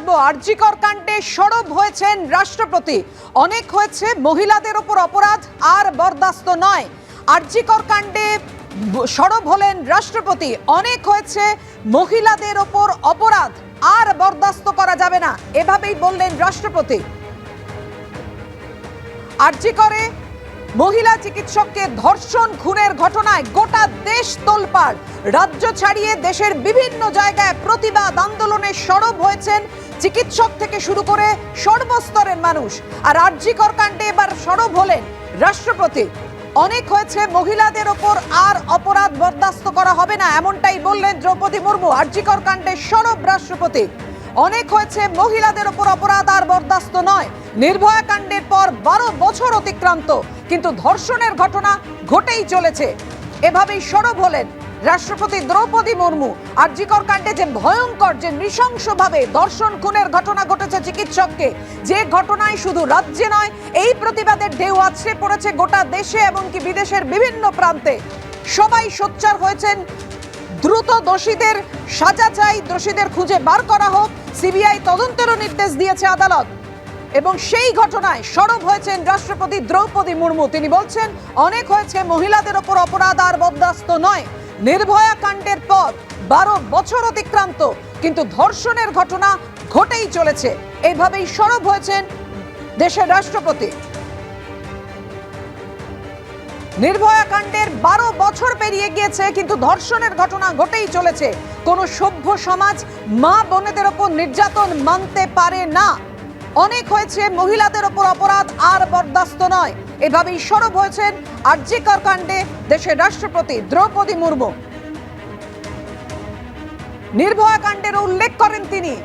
দেখব আরজিকর কাণ্ডে সরব হয়েছেন রাষ্ট্রপতি। অনেক হয়েছে মহিলাদের ওপর অপরাধ, আর বরদাস্ত নয়। আরজিকর কাণ্ডে সরব হলেন রাষ্ট্রপতি। অনেক হয়েছে মহিলাদের ওপর অপরাধ, আর বরদাস্ত করা যাবে না, এভাবেই বললেন রাষ্ট্রপতি। আরজিকরে মহিলা চিকিৎসককে ধর্ষণ খুনের ঘটনায় গোটা দেশ তোলপাড়। রাজ্য ছাড়িয়ে দেশের বিভিন্ন জায়গায় প্রতিবাদ আন্দোলনে সরব হয়েছেন চিকিৎসক থেকে শুরু করে সর্বস্তরের মানুষ। আর আরজিকর কাণ্ডে এবার সরব হলেন রাষ্ট্রপতি। অনেক হয়েছে মহিলাদের ওপর, আর অপরাধ বরদাস্ত করা হবে না, এমনটাই বললেন দ্রৌপদী মুর্মু। আরজিকর কাণ্ডে সরব রাষ্ট্রপতি। অনেক হয়েছে মহিলাদের ওপর অপরাধ, আর বরদাস্ত নয়। নির্ভয়া কাণ্ডের পর 12 বছর অতিক্রান্ত, কিন্তু ধর্ষণের ঘটনা ঘটেই চলেছে। এভাবেই সরব হলেন রাষ্ট্রপতি দ্রৌপদী মুর্মু। আরজিকর কাণ্ডে যে ভয়ঙ্কর, যে নৃশংসভাবে ধর্ষণ খুনের ঘটনা ঘটেছে চিকিৎসককে, যে ঘটনায় শুধু রাজ্যে নয়, এই প্রতিবাদের ঢেউ আছড়ে পড়েছে গোটা দেশে এবং কি বিদেশের বিভিন্ন প্রান্তে। সবাই সোচ্চার হয়েছেন, দ্রুত দোষীদের সাজা চাই, দোষীদের খুঁজে বার করা হোক। সিবিআই তদন্তেরও নির্দেশ দিয়েছে আদালত। এবং সেই ঘটনায় সরব হয়েছেন রাষ্ট্রপতি দ্রৌপদী মুর্মু। তিনি বলছেন, অনেক হয়েছে মহিলাদের ওপর অপরাধ, আর বরদাস্ত নয়। নির্ভয়া কাণ্ডের পর 12 বছর অতিক্রান্ত, কিন্তু ধর্ষণের ঘটনা ঘটেই চলেছে। এইভাবেই সরব হয়েছেন দেশের রাষ্ট্রপতি। নির্ভয়া কাণ্ডের 12 বছর পেরিয়ে গিয়েছে, কিন্তু ধর্ষণের ঘটনা ঘটেই চলেছে। কোন সভ্য সমাজ মা বোনেদের ওপর নির্যাতন মানতে পারে না। অনেক হয়েছে মহিলাদের ওপর অপরাধ, আর বরদাস্ত নয়। এভাবেই সরব হয়েছেন আরজিকর কাণ্ডে দেশের রাষ্ট্রপতি দ্রৌপদী মুর্মু। নির্ভয়া কাণ্ডের উল্লেখ করেন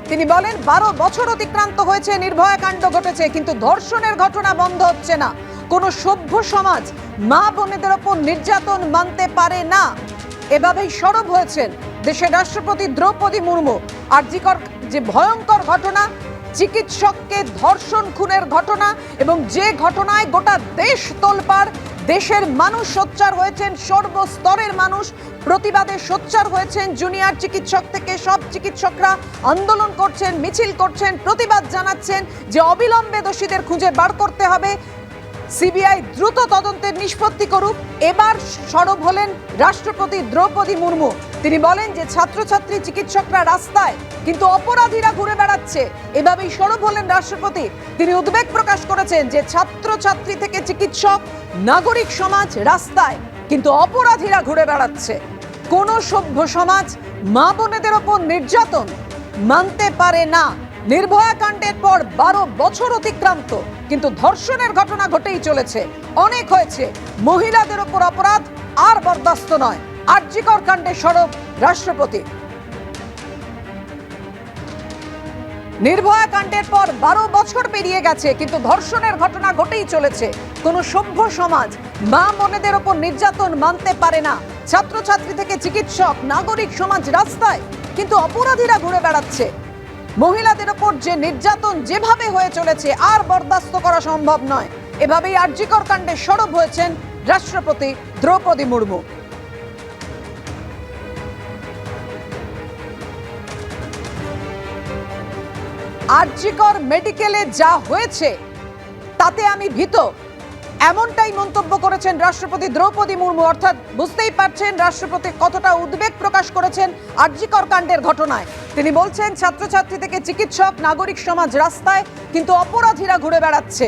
তিনি বলেন, 12 বছর অতিক্রান্ত হয়েছে, নির্ভয়া কাণ্ড ঘটেছে, কিন্তু ধর্ষণের ঘটনা বন্ধ হচ্ছে না। কোন সভ্য সমাজ মা বোনেদের ওপর নির্যাতন মানতে পারে না। এভাবেই সরব হয়েছেন দেশের রাষ্ট্রপতি দ্রৌপদী মুর্মু। আরজিকর যে ভয়ঙ্কর ঘটনা, চিকিৎসককে ধর্ষণ খুনের ঘটনা, এবং যে ঘটনায় গোটা দেশ তোলপাড়, দেশের মানুষ সোচ্চার হয়েছেন, সর্বস্তরের মানুষ প্রতিবাদে সোচ্চার হয়েছেন। জুনিয়র চিকিৎসক থেকে সব চিকিৎসকরা আন্দোলন করছেন, মিছিল করছেন, প্রতিবাদ জানাচ্ছেন যে অবিলম্বে দোষীদের খুঁজে বার করতে হবে। সিবিআই দ্রুত তদন্তের নিষ্পত্তি করুক। এবার সরব হলেন রাষ্ট্রপতি দ্রৌপদী মুর্মু। তিনি বলেন যে ছাত্রছাত্রী চিকিৎসকরা রাস্তায়, কিন্তু অপরাধীরা ঘুরে বেড়াচ্ছে। এভাবেই সরব হলেন রাষ্ট্রপতি। তিনি উদ্বেগ প্রকাশ করেছেন যে ছাত্রছাত্রী থেকে চিকিৎসক, নাগরিক সমাজ রাস্তায়, কিন্তু অপরাধীরা ঘুরে বেড়াচ্ছে। কোন সভ্য সমাজ মা বোনেদের ওপর নির্যাতন মানতে পারে না। নির্ভয়া কাণ্ডের পর 12 বছর অতিক্রান্ত, কিন্তু ধর্ষণের ঘটনা ঘটেই চলেছে। অনেক হয়েছে মহিলাদের ওপর অপরাধ, আর বরদাস্ত নয়। আরজিকর কাণ্ডে সরব রাষ্ট্রপতি। নির্ভয়া কাণ্ডের পর 12 বছর পেরিয়ে গেছে, কিন্তু ধর্ষণের ঘটনা ঘটেই চলেছে। কোন সভ্য সমাজ মা বোনেদের ওপর নির্যাতন মানতে পারে না। ছাত্রছাত্রী থেকে চিকিৎসক, নাগরিক সমাজ রাস্তায়, কিন্তু অপরাধীরা ঘুরে বেড়াচ্ছে। মহিলাদের ওপর যে নির্যাতন যেভাবে হয়ে চলেছে, আর বরদাস্ত করা সম্ভব নয়। এভাবেই আরজিকর কাণ্ডে সরব হয়েছেন রাষ্ট্রপতি দ্রৌপদী মুর্মু। আরজিকর মেডিকেলে যা হয়েছে তাতে আমি ভীত, এমনটাই মন্তব্য করেছেন রাষ্ট্রপতি দ্রৌপদী মুর্মু। অর্থাৎ বুঝতেই পারছেন রাষ্ট্রপতি কতটা উদ্বেগ প্রকাশ করেছেন আরজিকর কাণ্ডের ঘটনায়। তিনি বলছেন, ছাত্রছাত্রী থেকে চিকিৎসক, নাগরিক সমাজ রাস্তায়, কিন্তু অপরাধীরা ঘুরে বেড়াচ্ছে।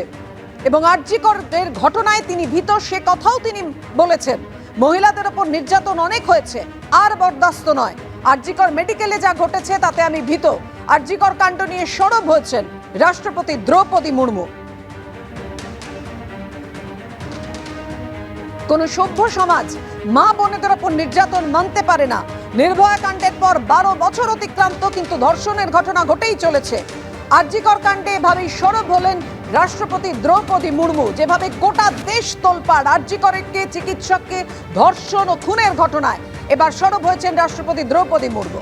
এবং আরজিকরের ঘটনায় তিনি ভীত, সে কথাও তিনি বলেছেন। মহিলাদের ওপর নির্যাতন অনেক হয়েছে, আর বরদাস্ত নয়। আরজিকর মেডিকেলে যা ঘটেছে তাতে আমি ভীত। আরজিকর কাণ্ড নিয়ে সরব হয়েছেন রাষ্ট্রপতি দ্রৌপদী মুর্মু। কোন সভ্য সমাজ মা বোনেদের ওপর নির্যাতন মানতে পারে না। নির্ভয়া কাণ্ডের পর 12 বছর অতিক্রান্ত, কিন্তু ধর্ষণের ঘটনা ঘটেই চলেছে। আরজিকর কাণ্ডে এভাবেই সরব হলেন রাষ্ট্রপতি দ্রৌপদী মুর্মু। যেভাবে গোটা দেশ তোলপাড় আরজিকরের চিকিৎসককে ধর্ষণ ও খুনের ঘটনায়, এবার সরব হয়েছেন রাষ্ট্রপতি দ্রৌপদী মুর্মু।